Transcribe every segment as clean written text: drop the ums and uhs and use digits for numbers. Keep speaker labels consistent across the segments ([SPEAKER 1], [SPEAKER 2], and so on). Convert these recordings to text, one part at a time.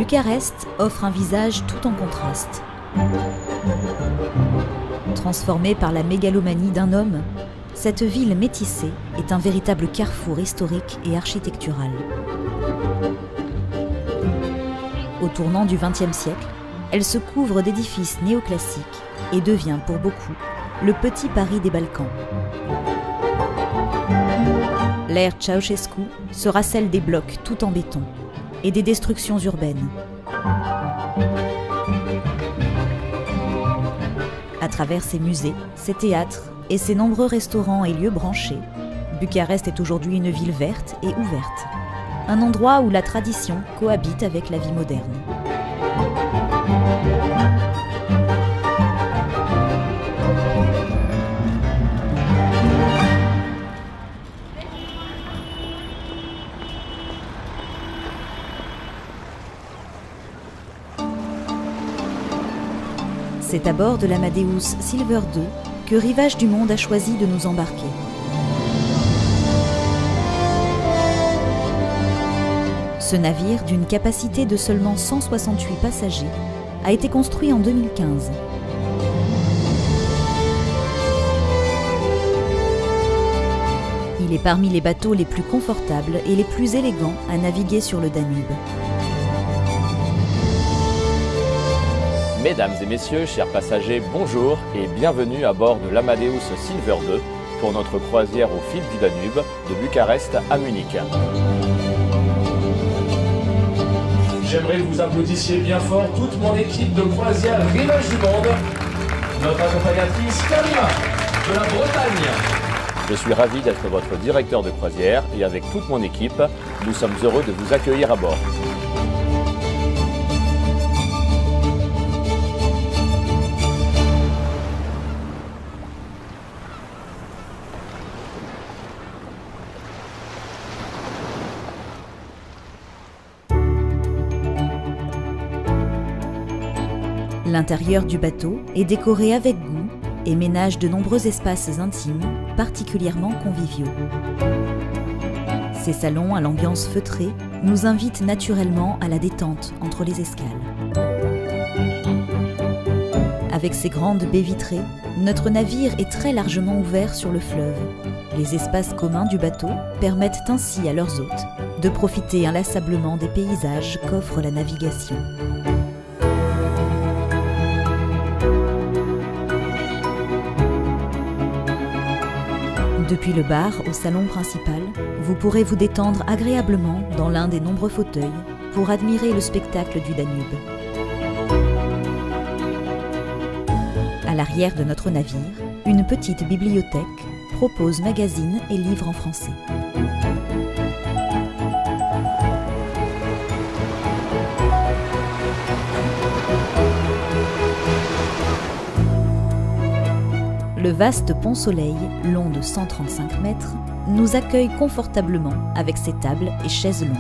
[SPEAKER 1] Bucarest offre un visage tout en contraste. Transformée par la mégalomanie d'un homme, cette ville métissée est un véritable carrefour historique et architectural. Au tournant du XXe siècle, elle se couvre d'édifices néoclassiques et devient pour beaucoup le petit Paris des Balkans. L'ère Ceausescu sera celle des blocs tout en béton et des destructions urbaines. À travers ses musées, ses théâtres et ses nombreux restaurants et lieux branchés, Bucarest est aujourd'hui une ville verte et ouverte. Un endroit où la tradition cohabite avec la vie moderne. C'est à bord de l'Amadeus Silver II que Rivage du Monde a choisi de nous embarquer. Ce navire, d'une capacité de seulement 168 passagers, a été construit en 2015. Il est parmi les bateaux les plus confortables et les plus élégants à naviguer sur le Danube.
[SPEAKER 2] Mesdames et messieurs, chers passagers, bonjour et bienvenue à bord de l'Amadeus Silver II pour notre croisière au fil du Danube de Bucarest à Munich.
[SPEAKER 3] J'aimerais que vous applaudissiez bien fort toute mon équipe de croisière Rivage du Monde, notre accompagnatrice Camilla de la Bretagne.
[SPEAKER 2] Je suis ravi d'être votre directeur de croisière et avec toute mon équipe, nous sommes heureux de vous accueillir à bord.
[SPEAKER 1] L'intérieur du bateau est décoré avec goût et ménage de nombreux espaces intimes, particulièrement conviviaux. Ces salons à l'ambiance feutrée nous invitent naturellement à la détente entre les escales. Avec ses grandes baies vitrées, notre navire est très largement ouvert sur le fleuve. Les espaces communs du bateau permettent ainsi à leurs hôtes de profiter inlassablement des paysages qu'offre la navigation. Depuis le bar au salon principal, vous pourrez vous détendre agréablement dans l'un des nombreux fauteuils pour admirer le spectacle du Danube. À l'arrière de notre navire, une petite bibliothèque propose magazines et livres en français. Le vaste pont Soleil, long de 135 mètres, nous accueille confortablement avec ses tables et chaises longues.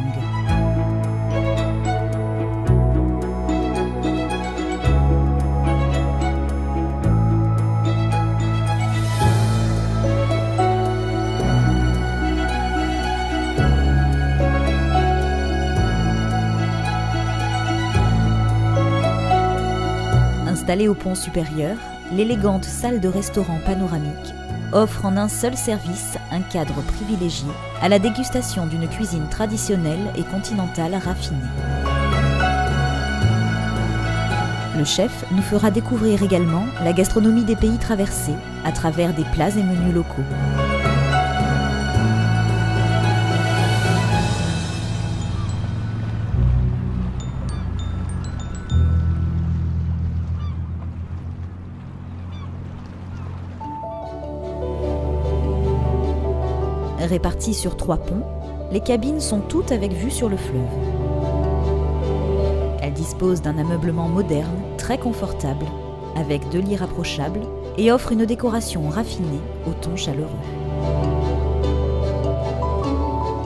[SPEAKER 1] Installée au pont supérieur, l'élégante salle de restaurant panoramique offre en un seul service un cadre privilégié à la dégustation d'une cuisine traditionnelle et continentale raffinée. Le chef nous fera découvrir également la gastronomie des pays traversés à travers des plats et menus locaux. Réparties sur 3 ponts, les cabines sont toutes avec vue sur le fleuve. Elles disposent d'un ameublement moderne, très confortable, avec 2 lits rapprochables et offrent une décoration raffinée au ton chaleureux.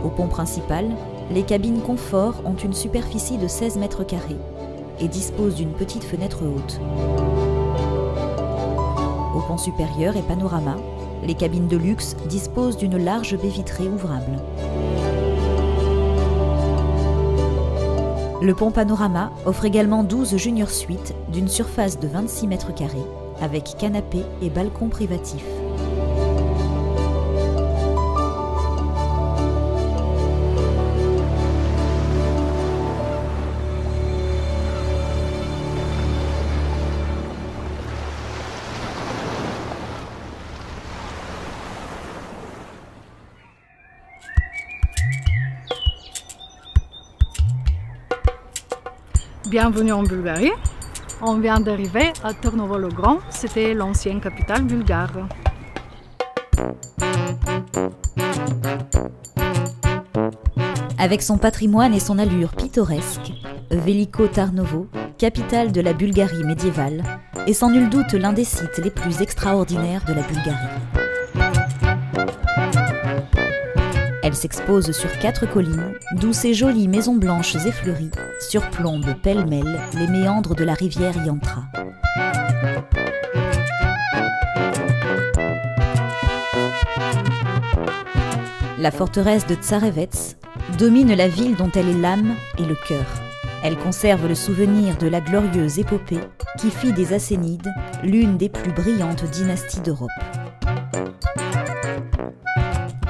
[SPEAKER 1] Au pont principal, les cabines confort ont une superficie de 16 mètres carrés et disposent d'une petite fenêtre haute. Au pont supérieur et panorama, les cabines de luxe disposent d'une large baie vitrée ouvrable. Le pont Panorama offre également 12 junior suites d'une surface de 26 mètres carrés, avec canapé et balcon privatif.
[SPEAKER 4] Bienvenue en Bulgarie. On vient d'arriver à Tarnovo-le-Grand, c'était l'ancienne capitale bulgare.
[SPEAKER 1] Avec son patrimoine et son allure pittoresque, Veliko Tarnovo, capitale de la Bulgarie médiévale, est sans nul doute l'un des sites les plus extraordinaires de la Bulgarie. Elle s'expose sur 4 collines, d'où ses jolies maisons blanches et fleuries surplombent pêle-mêle les méandres de la rivière Yantra. La forteresse de Tsarevets domine la ville dont elle est l'âme et le cœur. Elle conserve le souvenir de la glorieuse épopée qui fit des Assénides l'une des plus brillantes dynasties d'Europe.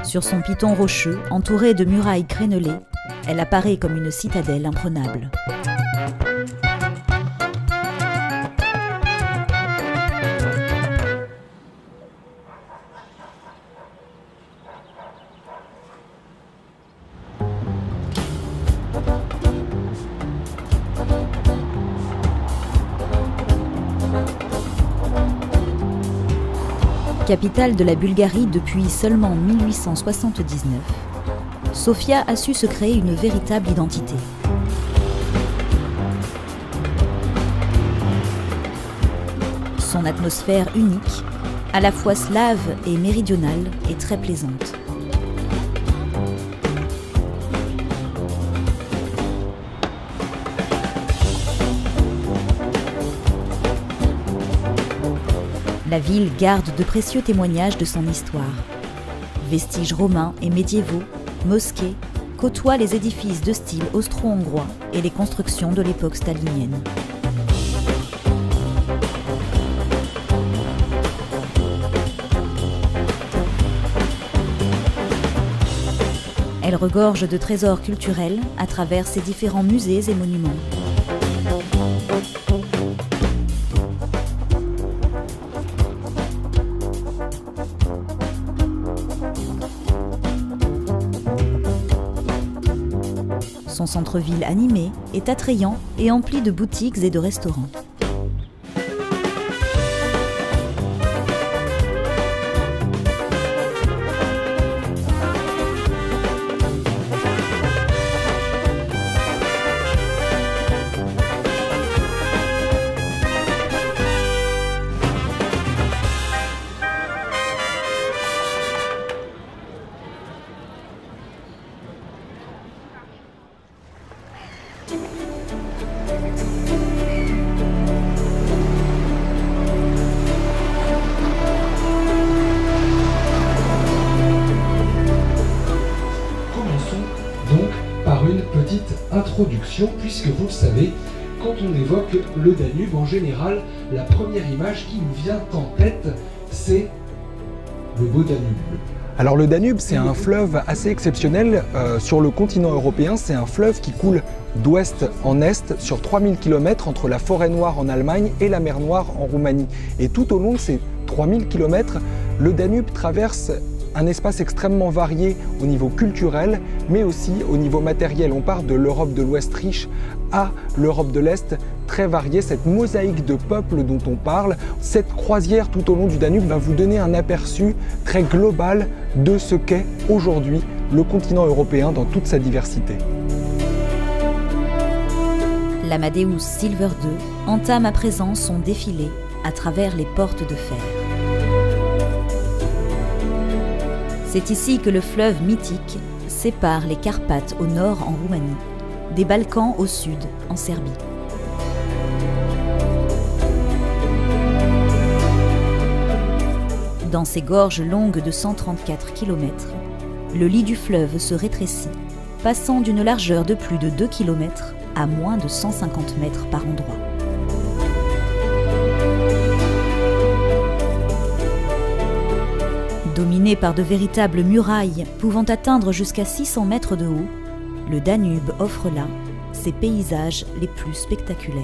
[SPEAKER 1] Sur son piton rocheux, entouré de murailles crénelées, elle apparaît comme une citadelle imprenable. Capitale de la Bulgarie depuis seulement 1879, Sofia a su se créer une véritable identité. Son atmosphère unique, à la fois slave et méridionale, est très plaisante. La ville garde de précieux témoignages de son histoire. Vestiges romains et médiévaux, mosquées, côtoient les édifices de style austro-hongrois et les constructions de l'époque stalinienne. Elle regorge de trésors culturels à travers ses différents musées et monuments. Son centre-ville animé est attrayant et empli de boutiques et de restaurants.
[SPEAKER 5] Introduction, puisque vous le savez, quand on évoque le Danube, en général, la première image qui nous vient en tête, c'est le beau Danube.
[SPEAKER 6] Alors le Danube, c'est un fleuve assez exceptionnel sur le continent européen. C'est un fleuve qui coule d'ouest en est sur 3000 km entre la Forêt Noire en Allemagne et la mer Noire en Roumanie. Et tout au long de ces 3000 km, le Danube traverse un espace extrêmement varié au niveau culturel, mais aussi au niveau matériel. On part de l'Europe de l'Ouest riche à l'Europe de l'Est très variée, cette mosaïque de peuples dont on parle. Cette croisière tout au long du Danube va vous donner un aperçu très global de ce qu'est aujourd'hui le continent européen dans toute sa diversité.
[SPEAKER 1] L'Amadeus Silver II entame à présent son défilé à travers les portes de fer. C'est ici que le fleuve mythique sépare les Carpates au nord en Roumanie, des Balkans au sud en Serbie. Dans ces gorges longues de 134 km, le lit du fleuve se rétrécit, passant d'une largeur de plus de 2 km à moins de 150 mètres par endroit. Dominé par de véritables murailles pouvant atteindre jusqu'à 600 mètres de haut, le Danube offre là ses paysages les plus spectaculaires.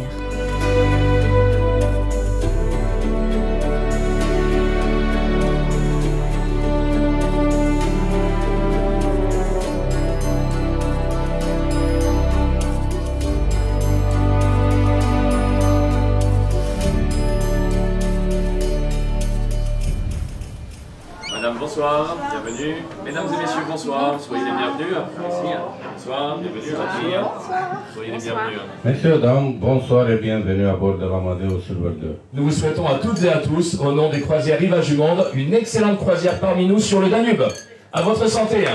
[SPEAKER 2] Madame, bonsoir, bienvenue. Mesdames et messieurs, bonsoir, soyez les bienvenus. Ici, bonsoir, bienvenue. Soyez les bienvenus.
[SPEAKER 7] Messieurs, dames, bonsoir et bienvenue à bord de l'Amadeus Silver 2.
[SPEAKER 3] Nous vous souhaitons à toutes et à tous, au nom des croisières Rivages du Monde, une excellente croisière parmi nous sur le Danube. À votre santé.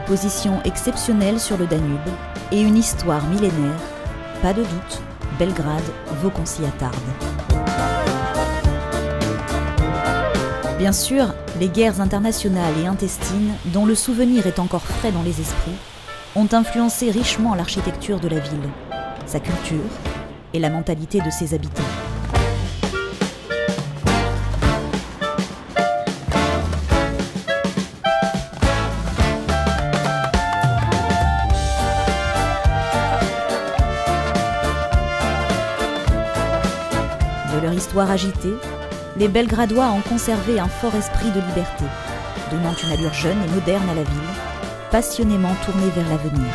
[SPEAKER 1] Position exceptionnelle sur le Danube et une histoire millénaire, pas de doute, Belgrade vaut qu'on s'y attarde. Bien sûr, les guerres internationales et intestines, dont le souvenir est encore frais dans les esprits, ont influencé richement l'architecture de la ville, sa culture et la mentalité de ses habitants. De leur histoire agitée, les Belgradois ont conservé un fort esprit de liberté, donnant une allure jeune et moderne à la ville, passionnément tournée vers l'avenir.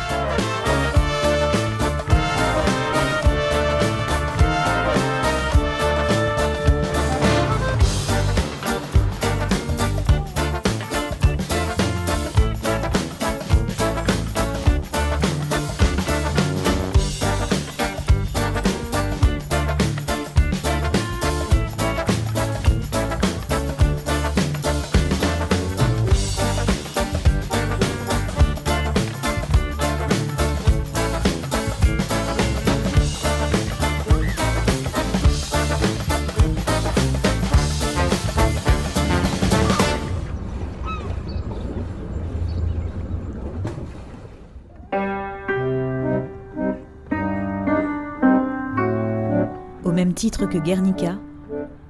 [SPEAKER 1] Au même titre que Guernica,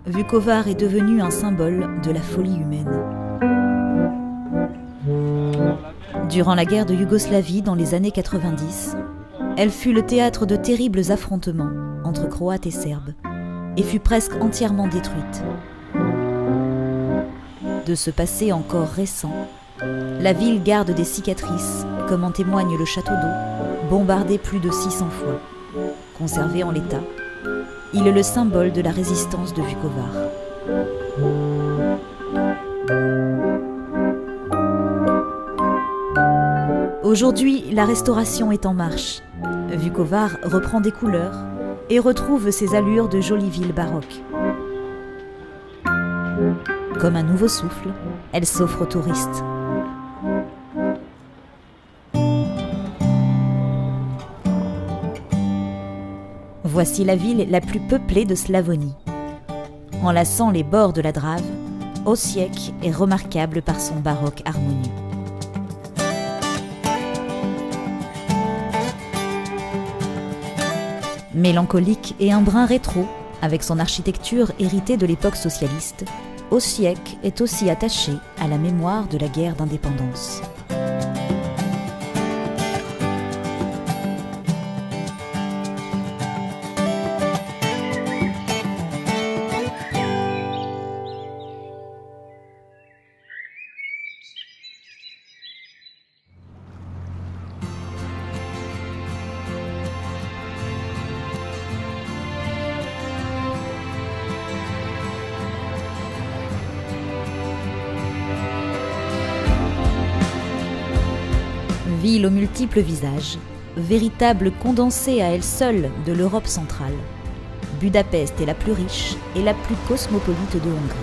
[SPEAKER 1] Vukovar est devenu un symbole de la folie humaine. Durant la guerre de Yougoslavie dans les années 90, elle fut le théâtre de terribles affrontements entre Croates et Serbes et fut presque entièrement détruite. De ce passé encore récent, la ville garde des cicatrices, comme en témoigne le château d'eau, bombardé plus de 600 fois. Conservé en l'état, il est le symbole de la résistance de Vukovar. Aujourd'hui, la restauration est en marche. Vukovar reprend des couleurs et retrouve ses allures de jolie ville baroque. Comme un nouveau souffle, elle s'offre aux touristes. Voici la ville la plus peuplée de Slavonie. Enlaçant les bords de la Drave, Osijek est remarquable par son baroque harmonieux. Mélancolique et un brin rétro, avec son architecture héritée de l'époque socialiste, Osijek est aussi attaché à la mémoire de la guerre d'indépendance. Ville aux multiples visages, véritable condensée à elle seule de l'Europe centrale, Budapest est la plus riche et la plus cosmopolite de Hongrie.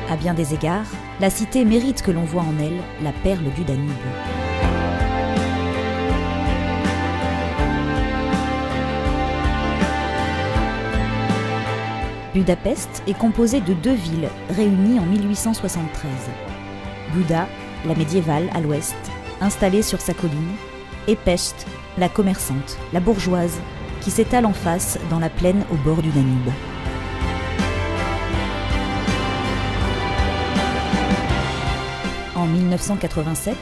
[SPEAKER 1] À bien des égards, la cité mérite que l'on voie en elle la perle du Danube. Budapest est composée de deux villes réunies en 1873. Buda, la médiévale à l'ouest, installée sur sa colline, et Pest, la commerçante, la bourgeoise, qui s'étale en face dans la plaine au bord du Danube. En 1987,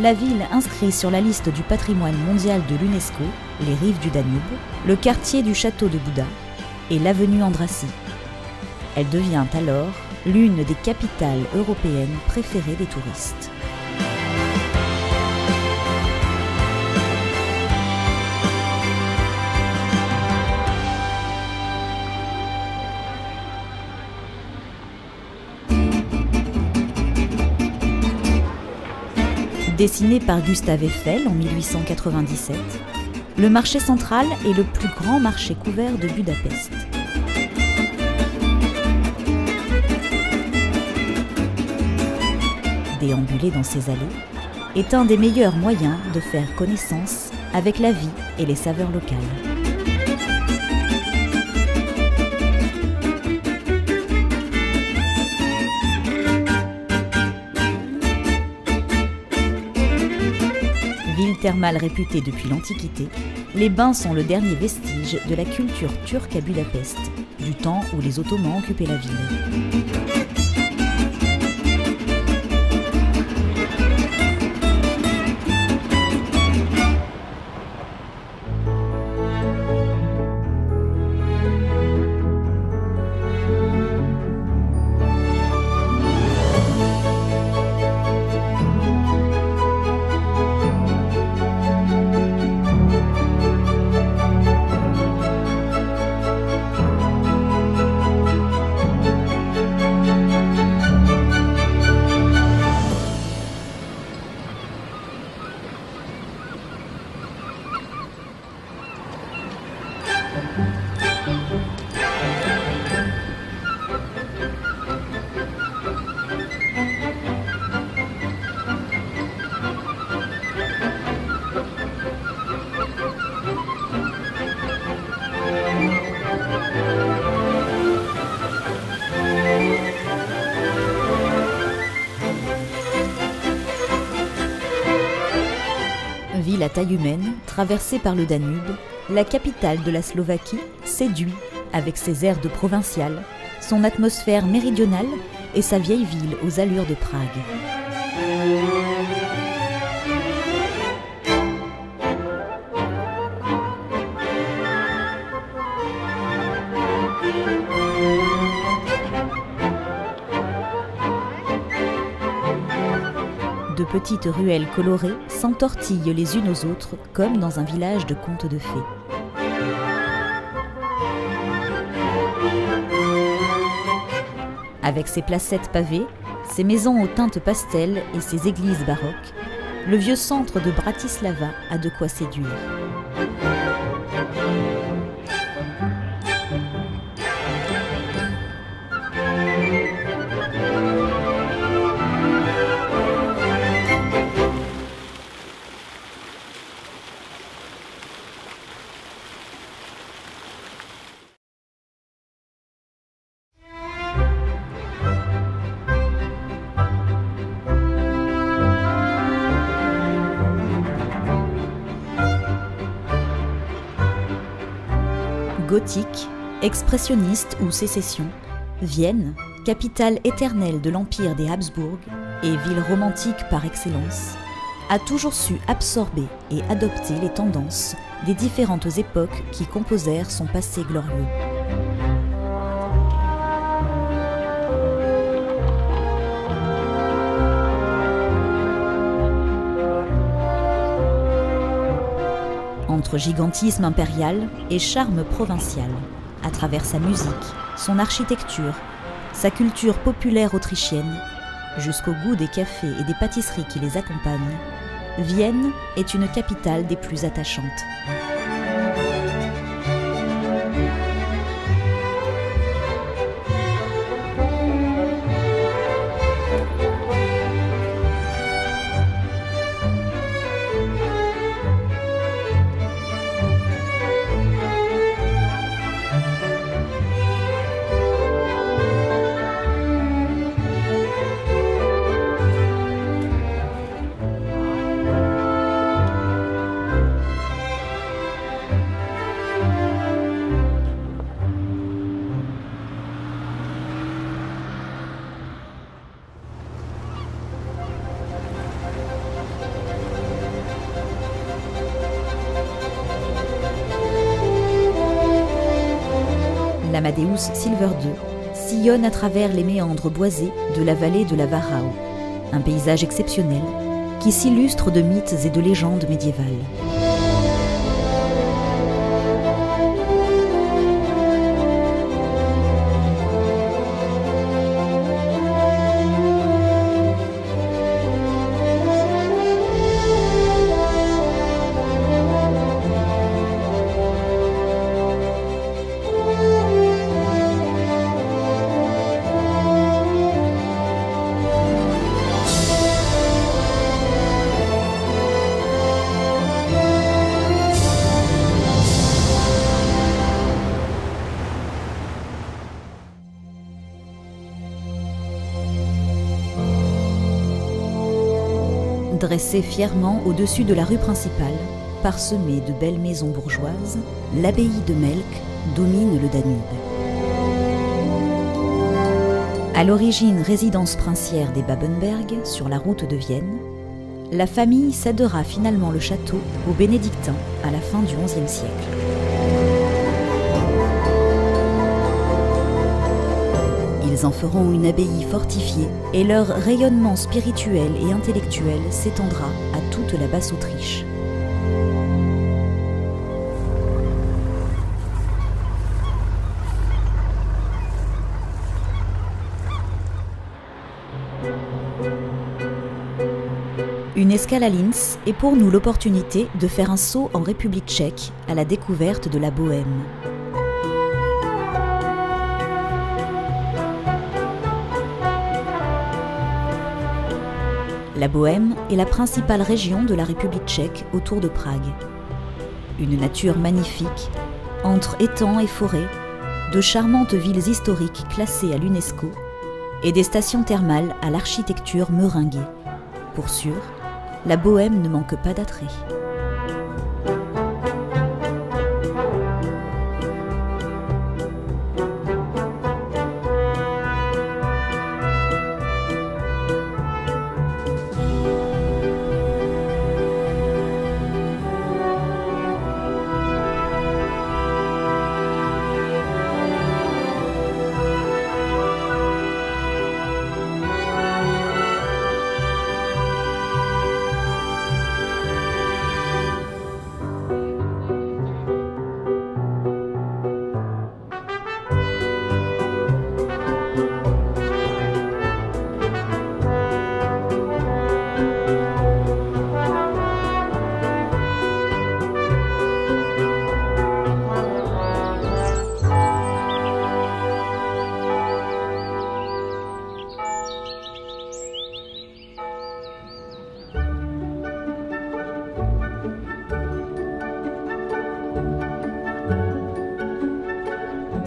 [SPEAKER 1] la ville inscrit sur la liste du patrimoine mondial de l'UNESCO les rives du Danube, le quartier du château de Buda et l'avenue Andrassy. Elle devient alors l'une des capitales européennes préférées des touristes. Dessiné par Gustave Eiffel en 1897, le marché central est le plus grand marché couvert de Budapest. Déambuler dans ces allées est un des meilleurs moyens de faire connaissance avec la vie et les saveurs locales. Ville thermale réputée depuis l'Antiquité, les bains sont le dernier vestige de la culture turque à Budapest, du temps où les Ottomans occupaient la ville. Ville à taille humaine, traversée par le Danube, la capitale de la Slovaquie séduit avec ses airs de provinciale, son atmosphère méridionale et sa vieille ville aux allures de Prague. De petites ruelles colorées s'entortillent les unes aux autres comme dans un village de contes de fées. Avec ses placettes pavées, ses maisons aux teintes pastel et ses églises baroques, le vieux centre de Bratislava a de quoi séduire. Gothique, expressionniste ou sécession, Vienne, capitale éternelle de l'empire des Habsbourg et ville romantique par excellence, a toujours su absorber et adopter les tendances des différentes époques qui composèrent son passé glorieux. entre gigantisme impérial et charme provincial, à travers sa musique, son architecture, sa culture populaire autrichienne, jusqu'au goût des cafés et des pâtisseries qui les accompagnent, Vienne est une capitale des plus attachantes. L'Amadeus Silver II sillonne à travers les méandres boisés de la vallée de la Wachau, un paysage exceptionnel qui s'illustre de mythes et de légendes médiévales. Dressée fièrement au-dessus de la rue principale, parsemée de belles maisons bourgeoises, l'abbaye de Melk domine le Danube. À l'origine résidence princière des Babenberg sur la route de Vienne, la famille cédera finalement le château aux bénédictins à la fin du XIe siècle. Ils en feront une abbaye fortifiée et leur rayonnement spirituel et intellectuel s'étendra à toute la Basse-Autriche. Une escale à Linz est pour nous l'opportunité de faire un saut en République tchèque à la découverte de la Bohême. La Bohême est la principale région de la République tchèque autour de Prague. Une nature magnifique, entre étangs et forêts, de charmantes villes historiques classées à l'UNESCO et des stations thermales à l'architecture meringuée. Pour sûr, la Bohême ne manque pas d'attrait.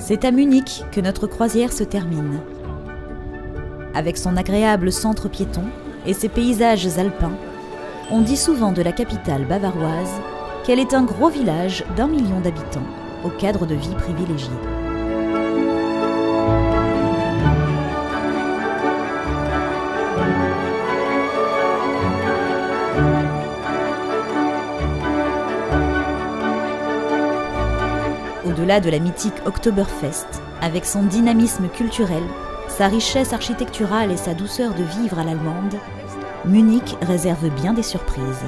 [SPEAKER 1] C'est à Munich que notre croisière se termine. Avec son agréable centre piéton et ses paysages alpins, on dit souvent de la capitale bavaroise qu'elle est un gros village d'1 million d'habitants, au cadre de vie privilégié. Au-delà de la mythique Oktoberfest, avec son dynamisme culturel, sa richesse architecturale et sa douceur de vivre à l'allemande, Munich réserve bien des surprises.